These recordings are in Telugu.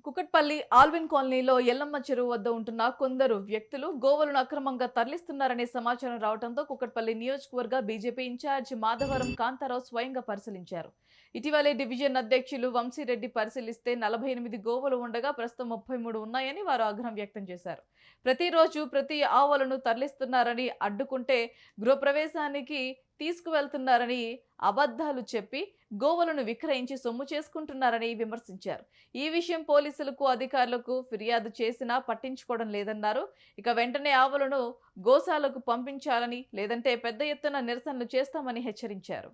కుకట్పల్లి ఆల్విన్ కాలనీలో ఎల్లమ్మ చెరువు వద్ద ఉంటున్న కొందరు వ్యక్తులు గోవులను అక్రమంగా తరలిస్తున్నారనే సమాచారం రావడంతో కుకట్పల్లి నియోజకవర్గ బీజేపీ ఇన్ఛార్జ్ మాధవరం కాంతారావు స్వయంగా పరిశీలించారు. ఇటీవలే డివిజన్ అధ్యక్షులు వంశీరెడ్డి పరిశీలిస్తే 48 గోవులు ఉండగా ప్రస్తుతం 33 ఉన్నాయని వారు ఆగ్రహం వ్యక్తం చేశారు. ప్రతిరోజు ప్రతి ఆవులను తరలిస్తున్నారని, అడ్డుకుంటే గృహప్రవేశానికి తీసుకువెళ్తున్నారని అబద్ధాలు చెప్పి గోవులను విక్రయించి సొమ్ము చేసుకుంటున్నారని విమర్శించారు. ఈ విషయం పోలీసులకు, అధికారులకు ఫిర్యాదు చేసినా పట్టించుకోవడం లేదన్నారు. ఇక వెంటనే ఆవులను గోశాలకు పంపించాలని, లేదంటే పెద్ద ఎత్తున నిరసనలు చేస్తామని హెచ్చరించారు.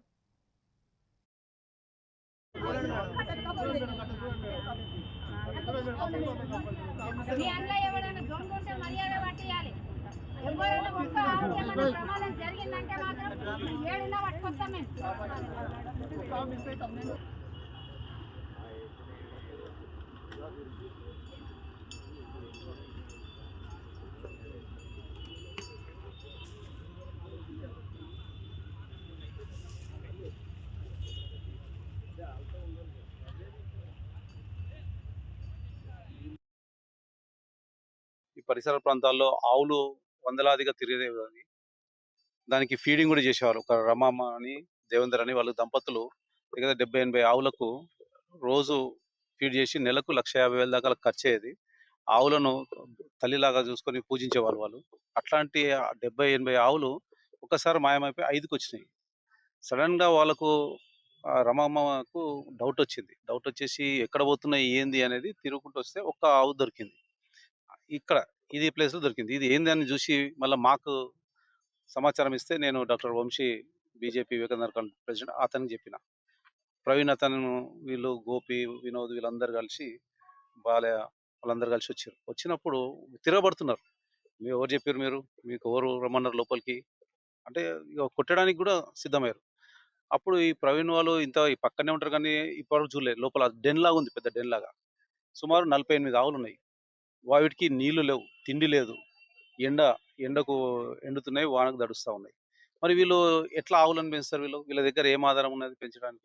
జరిగిందంటే మాత్రం ఏడున్నా పట్టుకొస్తాం మేము. ఈ పరిసర ప్రాంతాల్లో ఆవులు వందలాదిగా తిరిగేవి. దానికి ఫీడింగ్ కూడా చేసేవారు. ఒక రమమ్మ అని, దేవేందర్ అని వాళ్ళు దంపతులు దగ్గర 70-80 ఆవులకు రోజు ఫీడ్ చేసి నెలకు 1,50,000 దాకా ఖర్చయ్యేది. ఆవులను తల్లిలాగా చూసుకొని పూజించేవాళ్ళు వాళ్ళు. అట్లాంటి 70-80 ఆవులు ఒక్కసారి మాయమైపోయి 5కొచ్చినాయి. సడెన్‌గా వాళ్ళకు రమమ్మకు డౌటొచ్చింది. డౌటొచ్చేసి ఎక్కడ పోతున్నాయి, ఏంది అనేది తిరుగుకుంటూ వస్తే ఒక్క ఆవు దొరికింది. ఇక్కడ ఇది ప్లేస్‌లో దొరికింది. ఇది ఏందని జూసి మళ్ళా మాకు సమాచారం ఇస్తే నేను doctor Vamsi BJP Vivekananda colony president అతనికి జెప్పిన. ప్రవీణ్ అతను వీళ్ళు గోపి, వినోద్ వీళ్ళందరూ కలిసి బాలయ్య వాళ్ళందరూ కలిసి వచ్చారు. వచ్చినప్పుడు తిరగబడుతున్నారు. ఎవరు జెప్పిర్రు మీరు? మీకు ఎవరు రమ్మన్నారు లోపలికి? అంటే ఇగ కొట్టడానికి గూడా సిద్ధమయ్యారు. అప్పుడు ఈ ప్రవీణ్ వాళ్ళు ఈ పక్కనే ఉంటారు కానీ ఇప్పటివరకు చూడలేదు. లోపల డెన్ లాగా ఉంది. పెద్ద డెన్ లాగా. సుమారు 48 ఆవులున్నాయి. వాటికి నీళ్లు లేవు, తిండి లేదు. ఎండ ఎండకు ఎండుతున్నాయి, వానకు తడుస్తా ఉన్నాయి. మరి వీళ్ళు ఎట్లా ఆవులను పెంచుతారు వీళ్ళు? వీళ్ళ దగ్గర ఏం ఆధారం ఉన్నది పెంచడానికి?